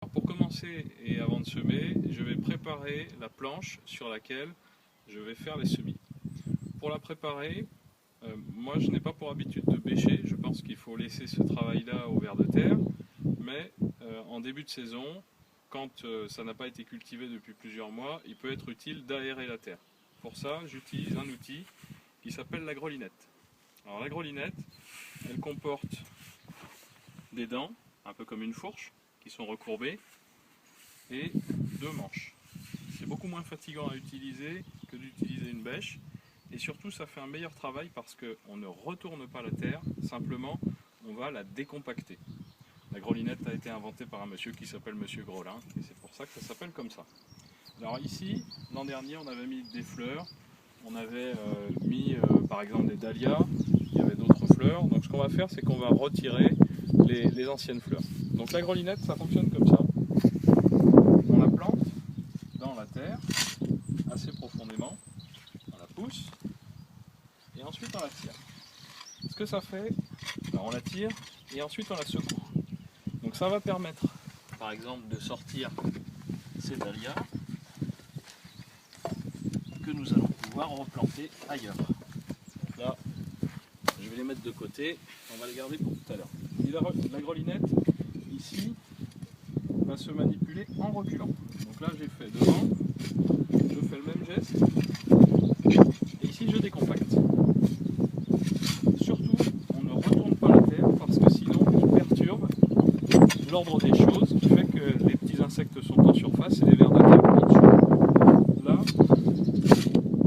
Alors pour commencer et avant de semer, je vais préparer la planche sur laquelle je vais faire les semis. Pour la préparer, moi je n'ai pas pour habitude de bêcher, je pense qu'il faut laisser ce travail-là au ver de terre, mais en début de saison, quand ça n'a pas été cultivé depuis plusieurs mois, il peut être utile d'aérer la terre. Pour ça, j'utilise un outil qui s'appelle la grelinette. Alors la grelinette, elle comporte des dents, un peu comme une fourche, qui sont recourbées, et deux manches. C'est beaucoup moins fatigant à utiliser que d'utiliser une bêche, et surtout ça fait un meilleur travail parce qu'on ne retourne pas la terre, simplement on va la décompacter. La grelinette a été inventée par un monsieur qui s'appelle Monsieur Grolin, et c'est pour ça que ça s'appelle comme ça. Alors ici, l'an dernier, on avait mis des fleurs, on avait mis par exemple des dahlias, il y avait d'autres fleurs, donc ce qu'on va faire c'est qu'on va retirer les anciennes fleurs. Donc la grelinette, ça fonctionne comme ça. On la plante dans la terre, assez profondément, on la pousse, et ensuite on la tire. Ce que ça fait, alors on la tire, et ensuite on la secoue. Donc ça va permettre, par exemple, de sortir ces dahlias que nous allons pouvoir replanter ailleurs. Donc là, je vais les mettre de côté, on va les garder pour tout à l'heure. Et la grelinette, ici, va se manipuler en reculant. Donc là, j'ai fait devant, je fais le même geste, et ici, je décompacte. Surtout, on ne retourne pas la terre, parce que sinon, on perturbe l'ordre des choses, qui fait que les petits insectes sont en surface et les vers de terre en dessous. Là,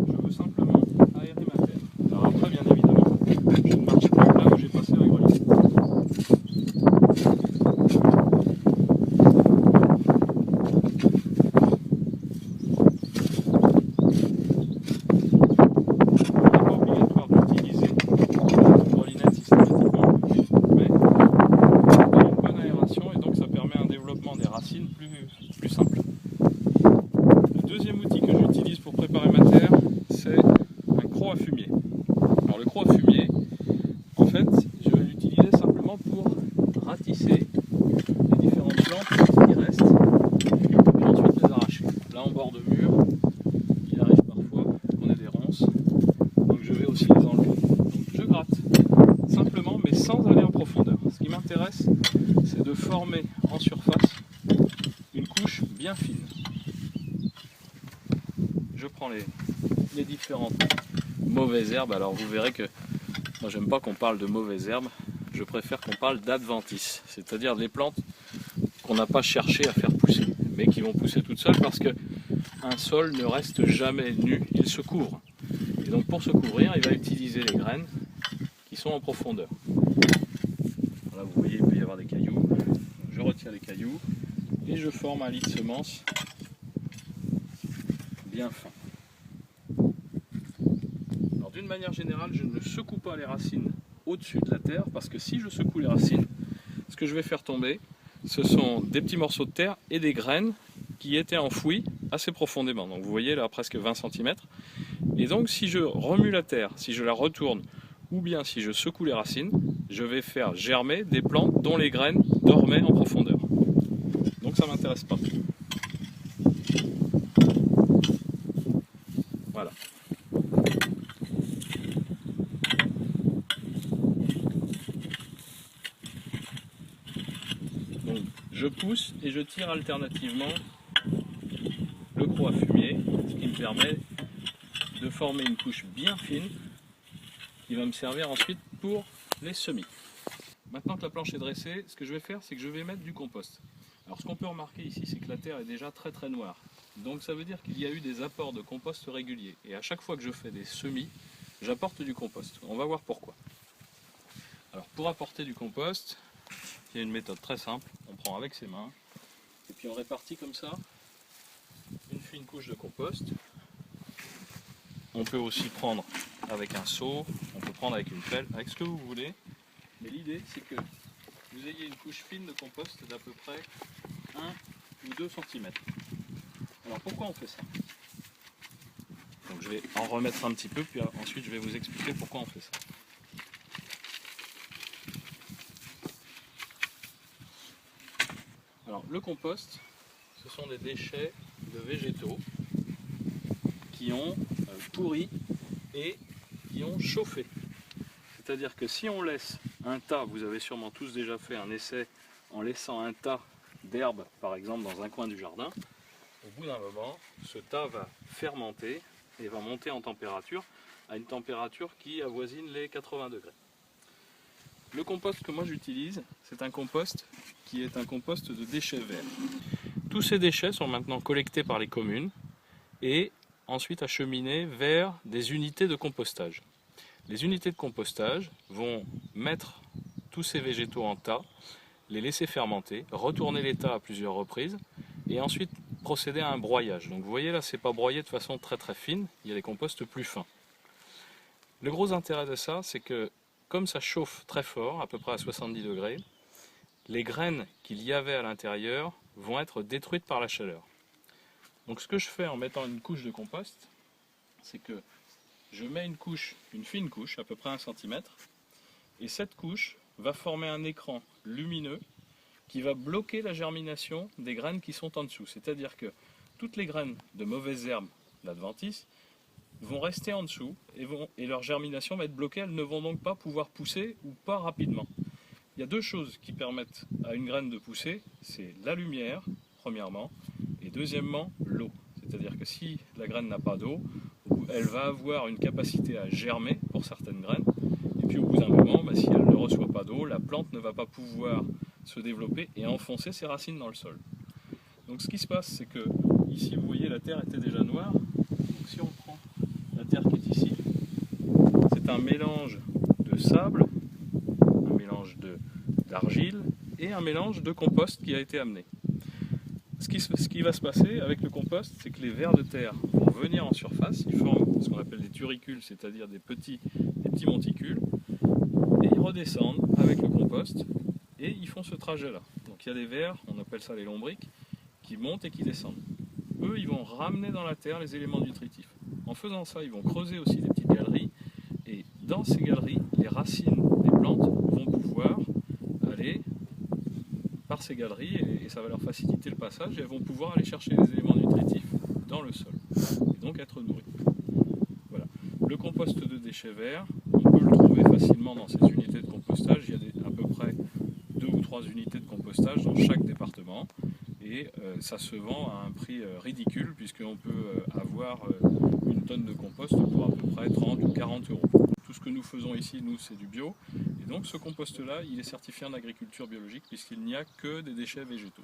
je veux simplement aérer ma terre. Alors après, bien évidemment, je ne marche plus là où j'ai passé la grelinette. Des racines plus simples. Le deuxième outil que j'utilise pour préparer ma terre, c'est un croc à fumier. Alors le croc à fumier, en fait, je vais l'utiliser simplement pour ratisser les différentes plantes qui restent, et ensuite les arracher. Là en bord de mur, il arrive parfois qu'on ait des ronces, donc je vais aussi les enlever. Donc je gratte simplement, mais sans aller en profondeur. Ce qui m'intéresse, c'est de former en surface une couche bien fine. Je prends les différentes mauvaises herbes. Alors vous verrez que moi j'aime pas qu'on parle de mauvaises herbes, je préfère qu'on parle d'adventices, c'est-à-dire des plantes qu'on n'a pas cherché à faire pousser, mais qui vont pousser toutes seules parce que un sol ne reste jamais nu, il se couvre. Et donc pour se couvrir, il va utiliser les graines qui sont en profondeur. Là vous voyez, il peut y avoir des cailloux. Je retire les cailloux et je forme un lit de semences bien fin. Alors d'une manière générale, je ne secoue pas les racines au-dessus de la terre parce que si je secoue les racines, ce que je vais faire tomber, ce sont des petits morceaux de terre et des graines qui étaient enfouis assez profondément. Donc vous voyez là presque 20 cm. Et donc si je remue la terre, si je la retourne, ou bien si je secoue les racines, je vais faire germer des plantes dont les graines dormaient en profondeur. Donc ça ne m'intéresse pas. Voilà. Donc je pousse et je tire alternativement le croc à fumier, ce qui me permet de former une couche bien fine qui va me servir ensuite pour les semis. Maintenant que la planche est dressée, ce que je vais faire, c'est que je vais mettre du compost. Alors ce qu'on peut remarquer ici, c'est que la terre est déjà très noire. Donc ça veut dire qu'il y a eu des apports de compost réguliers. Et à chaque fois que je fais des semis, j'apporte du compost. On va voir pourquoi. Alors pour apporter du compost, il y a une méthode très simple. On prend avec ses mains, et puis on répartit comme ça une fine couche de compost. On peut aussi prendre avec un seau, on peut prendre avec une pelle, avec ce que vous voulez. Mais l'idée, c'est que vous ayez une couche fine de compost d'à peu près 1 ou 2 cm. Alors pourquoi on fait ça? Donc je vais en remettre un petit peu, puis ensuite je vais vous expliquer pourquoi on fait ça. Alors le compost, ce sont des déchets de végétaux qui ont pourri et qui ont chauffé. C'est-à-dire que si on laisse un tas, vous avez sûrement tous déjà fait un essai en laissant un tas d'herbes par exemple dans un coin du jardin, au bout d'un moment, ce tas va fermenter et va monter en température à une température qui avoisine les 80 degrés. Le compost que moi j'utilise, c'est un compost qui est un compost de déchets verts. Tous ces déchets sont maintenant collectés par les communes et ensuite acheminés vers des unités de compostage. Les unités de compostage vont mettre tous ces végétaux en tas, les laisser fermenter, retourner les tas à plusieurs reprises et ensuite procéder à un broyage. Donc vous voyez là, c'est pas broyé de façon très fine, il y a des composts plus fins. Le gros intérêt de ça, c'est que comme ça chauffe très fort, à peu près à 70 degrés, les graines qu'il y avait à l'intérieur vont être détruites par la chaleur. Donc ce que je fais en mettant une couche de compost, c'est que je mets une fine couche, à peu près 1 cm, et cette couche va former un écran lumineux qui va bloquer la germination des graines qui sont en dessous. C'est-à-dire que toutes les graines de mauvaises herbes, l'adventice, vont rester en dessous et leur germination va être bloquée, elles ne vont donc pas pouvoir pousser ou pas rapidement. Il y a deux choses qui permettent à une graine de pousser, c'est la lumière, premièrement, et deuxièmement, l'eau. C'est-à-dire que si la graine n'a pas d'eau, elle va avoir une capacité à germer pour certaines graines, et puis au bout d'un moment, si elle ne reçoit pas d'eau, la plante ne va pas pouvoir se développer et enfoncer ses racines dans le sol. Donc ce qui se passe, c'est que ici, vous voyez, la terre était déjà noire. Donc si on prend la terre qui est ici, c'est un mélange de sable, un mélange d'argile et un mélange de compost qui a été amené. Ce qui va se passer avec le compost, c'est que les vers de terre vont venir en surface, ils forment ce qu'on appelle des turicules, c'est-à-dire des petits monticules, et ils redescendent avec le compost et ils font ce trajet-là. Donc il y a des vers, on appelle ça les lombriques, qui montent et qui descendent. Eux, ils vont ramener dans la terre les éléments nutritifs. En faisant ça, ils vont creuser aussi des petites galeries, et dans ces galeries, les racines des plantes vont pouvoir aller par ces galeries et ça va leur faciliter le passage et elles vont pouvoir aller chercher les éléments nutritifs dans le sol et donc être nourries. Voilà. Le compost de déchets verts, on peut le trouver facilement dans ces unités de compostage. Il y a à peu près 2 ou 3 unités de compostage dans chaque département et ça se vend à un prix ridicule puisqu'on peut avoir une tonne de compost pour à peu près 30 ou 40 euros. Tout ce que nous faisons ici, nous, c'est du bio. Et donc ce compost-là, il est certifié en agriculture biologique puisqu'il n'y a que des déchets végétaux.